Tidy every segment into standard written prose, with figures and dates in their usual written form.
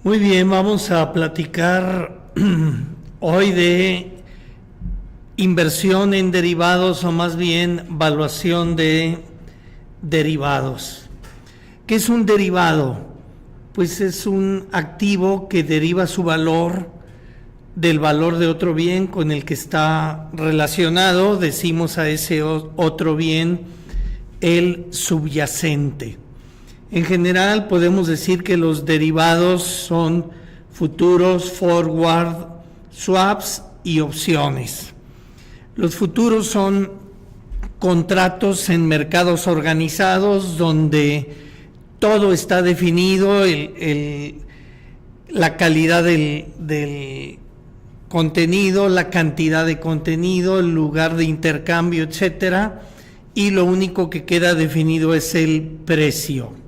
Muy bien, vamos a platicar hoy de inversión en derivados o más bien valuación de derivados. ¿Qué es un derivado? Pues es un activo que deriva su valor del valor de otro bien con el que está relacionado. Decimos a ese otro bien el subyacente. En general podemos decir que los derivados son futuros, forward, swaps y opciones. Los futuros son contratos en mercados organizados donde todo está definido, la calidad del contenido, la cantidad de contenido, el lugar de intercambio, etcétera, y lo único que queda definido es el precio.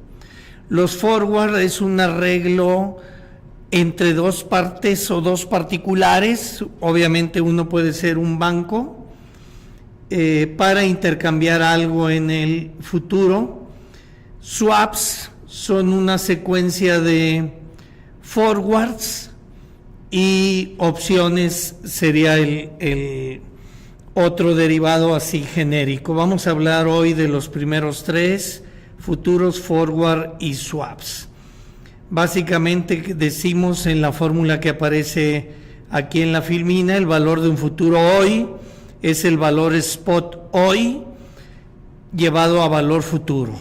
Los forward es un arreglo entre dos partes o dos particulares, obviamente uno puede ser un banco, para intercambiar algo en el futuro. Swaps son una secuencia de forwards y opciones sería el otro derivado así genérico. Vamos a hablar hoy de los primeros tres: futuros, forward y swaps. Básicamente decimos en la fórmula que aparece aquí en la filmina, el valor de un futuro hoy es el valor spot hoy llevado a valor futuro.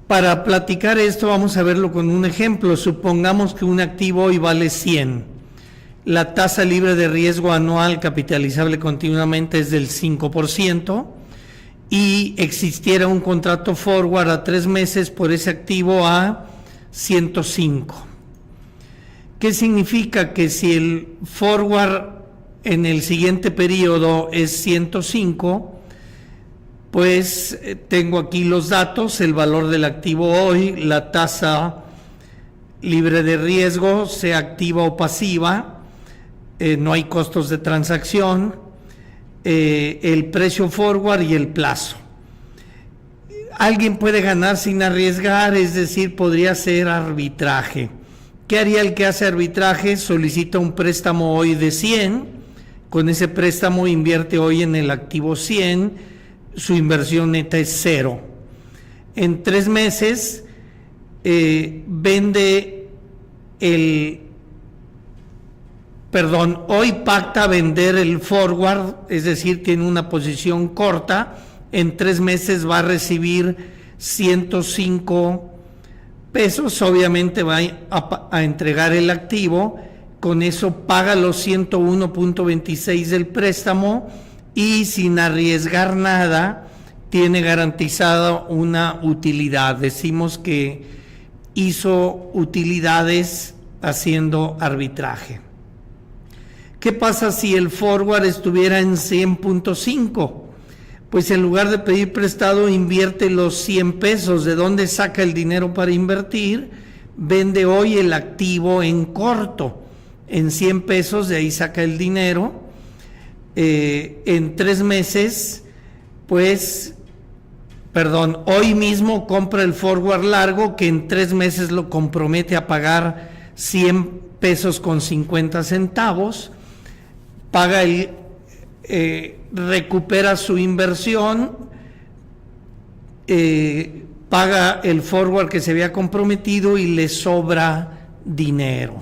Para platicar esto vamos a verlo con un ejemplo. Supongamos que un activo hoy vale 100. La tasa libre de riesgo anual capitalizable continuamente es del 5%. Y existiera un contrato forward a 3 meses por ese activo a 105. ¿Qué significa? Que si el forward en el siguiente periodo es 105, pues tengo aquí los datos, el valor del activo hoy, la tasa libre de riesgo, sea activa o pasiva, no hay costos de transacción, el precio forward y el plazo. Alguien puede ganar sin arriesgar, es decir, podría hacer arbitraje. ¿Qué haría el que hace arbitraje? Solicita un préstamo hoy de 100, con ese préstamo invierte hoy en el activo 100, su inversión neta es 0. En 3 meses hoy pacta vender el forward, es decir, tiene una posición corta, en 3 meses va a recibir 105 pesos, obviamente va a entregar el activo, con eso paga los 101.26 del préstamo y sin arriesgar nada tiene garantizada una utilidad. Decimos que hizo utilidades haciendo arbitraje. ¿Qué pasa si el forward estuviera en 100.5? Pues en lugar de pedir prestado, invierte los 100 pesos. ¿De dónde saca el dinero para invertir? Vende hoy el activo en corto, en 100 pesos, de ahí saca el dinero. En 3 meses, hoy mismo compra el forward largo, que en 3 meses lo compromete a pagar 100 pesos con 50 centavos. Paga recupera su inversión, paga el forward que se había comprometido y le sobra dinero.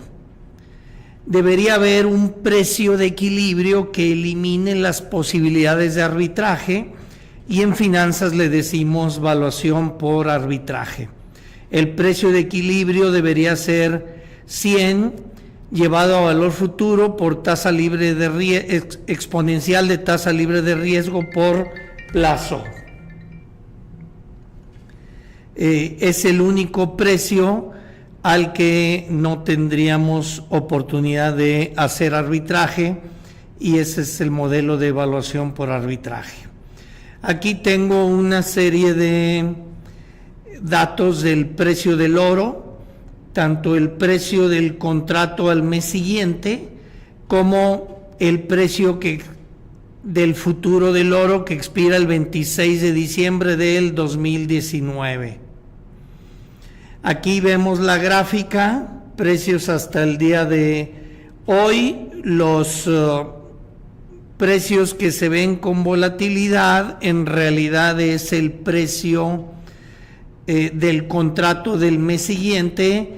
Debería haber un precio de equilibrio que elimine las posibilidades de arbitraje, y en finanzas le decimos valuación por arbitraje. El precio de equilibrio debería ser 100 llevado a valor futuro por tasa libre de exponencial de tasa libre de riesgo por plazo. Es el único precio al que no tendríamos oportunidad de hacer arbitraje, y ese es el modelo de evaluación por arbitraje. Aquí tengo una serie de datos del precio del oro, tanto el precio del contrato al mes siguiente como el precio del futuro del oro que expira el 26 de diciembre del 2019. Aquí vemos la gráfica, precios hasta el día de hoy, los precios que se ven con volatilidad en realidad es el precio del contrato del mes siguiente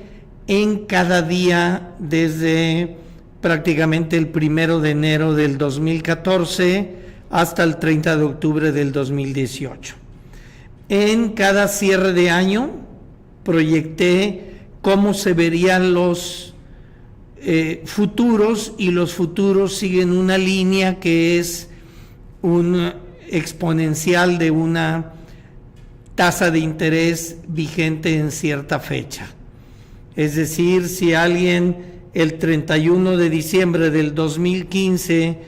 en cada día desde prácticamente el 1 de enero del 2014 hasta el 30 de octubre del 2018. En cada cierre de año proyecté cómo se verían los futuros, y los futuros siguen una línea que es un exponencial de una tasa de interés vigente en cierta fecha. Es decir, si alguien el 31 de diciembre del 2015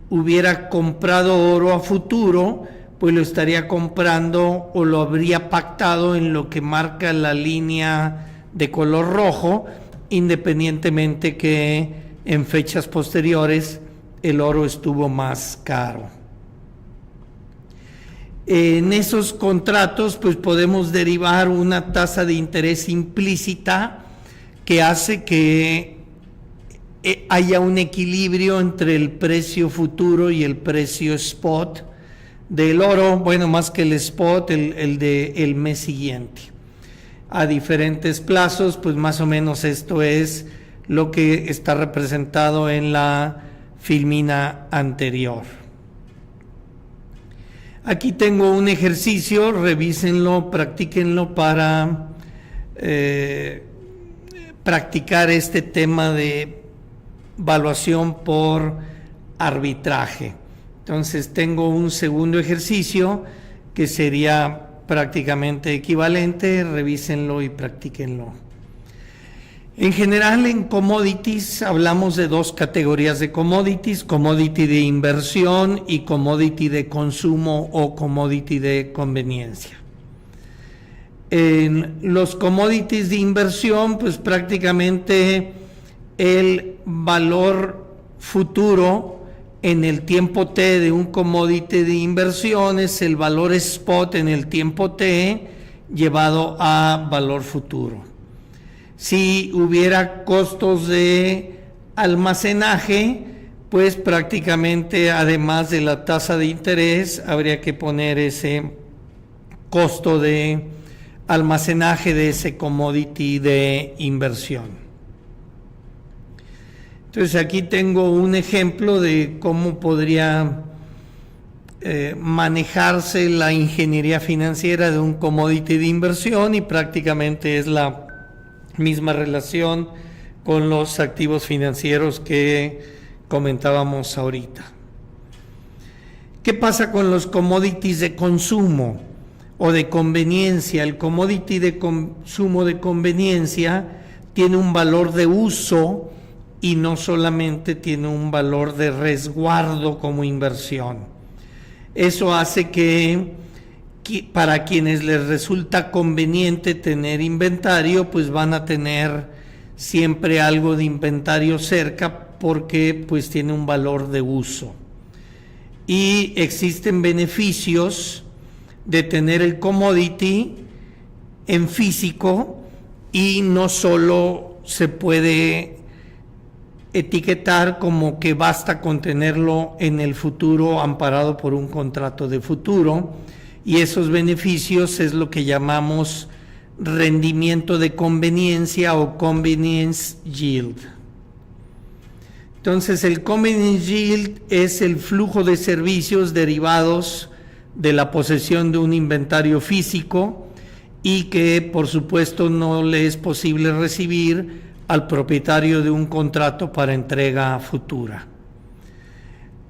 hubiera comprado oro a futuro, pues lo estaría comprando o lo habría pactado en lo que marca la línea de color rojo, independientemente que en fechas posteriores el oro estuvo más caro. En esos contratos pues podemos derivar una tasa de interés implícita que hace que haya un equilibrio entre el precio futuro y el precio spot del oro, bueno, más que el spot, el del mes siguiente. A diferentes plazos, pues más o menos esto es lo que está representado en la filmina anterior. Aquí tengo un ejercicio, revísenlo, practíquenlo para practicar este tema de evaluación por arbitraje. Entonces tengo un segundo ejercicio que sería prácticamente equivalente, revísenlo y practíquenlo. En general, en commodities hablamos de dos categorías de commodities: commodity de inversión y commodity de consumo o commodity de conveniencia. En los commodities de inversión, pues prácticamente el valor futuro en el tiempo T de un commodity de inversión es el valor spot en el tiempo T llevado a valor futuro. Si hubiera costos de almacenaje, pues prácticamente además de la tasa de interés habría que poner ese costo de almacenaje de ese commodity de inversión. Entonces aquí tengo un ejemplo de cómo podría manejarse la ingeniería financiera de un commodity de inversión, y prácticamente es la misma relación con los activos financieros que comentábamos ahorita. ¿Qué pasa con los commodities de consumo o de conveniencia? El commodity de consumo de conveniencia tiene un valor de uso y no solamente tiene un valor de resguardo como inversión. Eso hace que para quienes les resulta conveniente tener inventario, pues van a tener siempre algo de inventario cerca porque pues tiene un valor de uso. Y existen beneficios de tener el commodity en físico, y no solo se puede etiquetar como que basta con tenerlo en el futuro amparado por un contrato de futuro, y esos beneficios es lo que llamamos rendimiento de conveniencia o convenience yield. Entonces el convenience yield es el flujo de servicios derivados de la posesión de un inventario físico y que por supuesto no le es posible recibir al propietario de un contrato para entrega futura.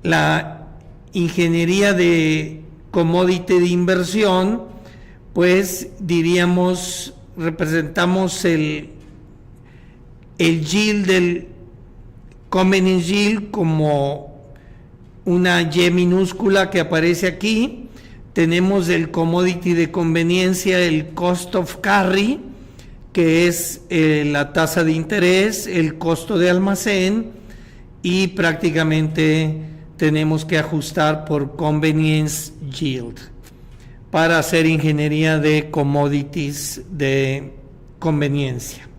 La ingeniería de commodity de inversión, pues diríamos, representamos el yield del convenience yield como una Y minúscula que aparece aquí. Tenemos el commodity de conveniencia, el cost of carry, que es la tasa de interés, el costo de almacén, y prácticamente tenemos que ajustar por convenience yield para hacer ingeniería de commodities de conveniencia.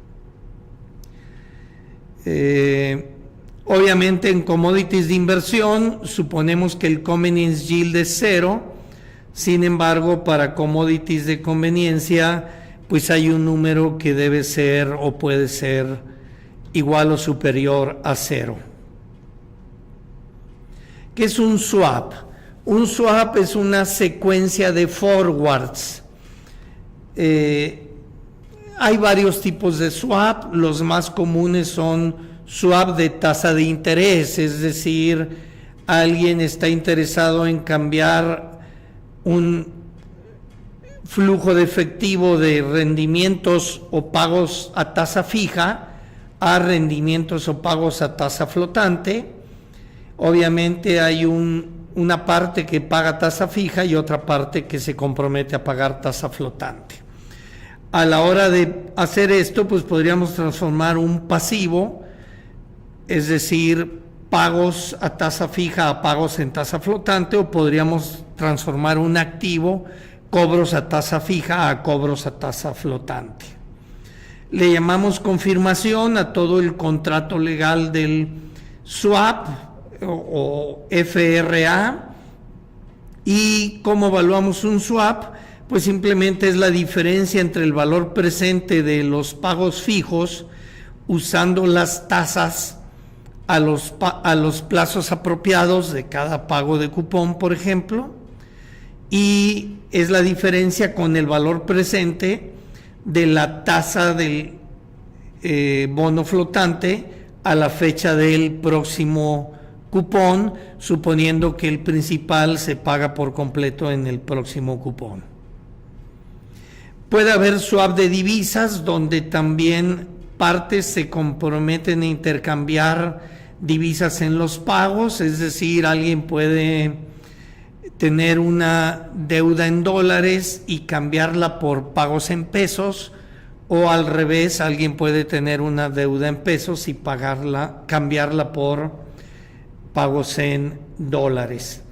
Obviamente en commodities de inversión suponemos que el convenience yield es 0, sin embargo para commodities de conveniencia pues hay un número que debe ser o puede ser igual o superior a 0. ¿Qué es un swap? Un swap es una secuencia de forwards. Hay varios tipos de swap, los más comunes son swap de tasa de interés, es decir, alguien está interesado en cambiar un flujo de efectivo de rendimientos o pagos a tasa fija a rendimientos o pagos a tasa flotante. Obviamente hay una parte que paga tasa fija y otra parte que se compromete a pagar tasa flotante. A la hora de hacer esto, pues podríamos transformar un pasivo, es decir, pagos a tasa fija a pagos en tasa flotante, o podríamos transformar un activo, cobros a tasa fija a cobros a tasa flotante. Le llamamos confirmación a todo el contrato legal del swap o FRA. ¿Y cómo evaluamos un swap? Pues simplemente es la diferencia entre el valor presente de los pagos fijos usando las tasas a los plazos apropiados de cada pago de cupón, por ejemplo, y es la diferencia con el valor presente de la tasa del bono flotante a la fecha del próximo cupón, suponiendo que el principal se paga por completo en el próximo cupón. Puede haber swap de divisas, donde también partes se comprometen a intercambiar divisas en los pagos, es decir, alguien puede tener una deuda en dólares y cambiarla por pagos en pesos, o al revés, alguien puede tener una deuda en pesos y cambiarla por pagos en dólares.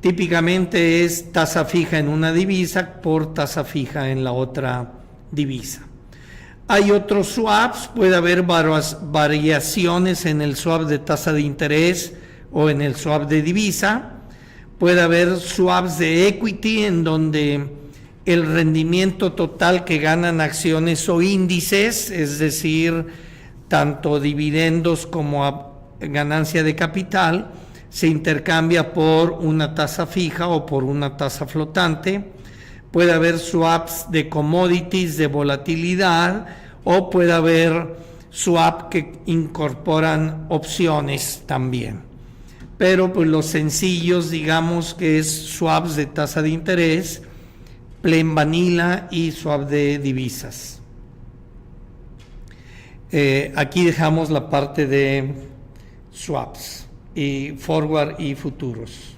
Típicamente es tasa fija en una divisa por tasa fija en la otra divisa. Hay otros swaps, puede haber variaciones en el swap de tasa de interés o en el swap de divisa. Puede haber swaps de equity, en donde el rendimiento total que ganan acciones o índices, es decir, tanto dividendos como ganancia de capital, se intercambia por una tasa fija o por una tasa flotante. Puede haber swaps de commodities de volatilidad, o puede haber swap que incorporan opciones también. Pero pues los sencillos, digamos que es swaps de tasa de interés, plain vanilla y swap de divisas. Aquí dejamos la parte de swaps y forward y futuros.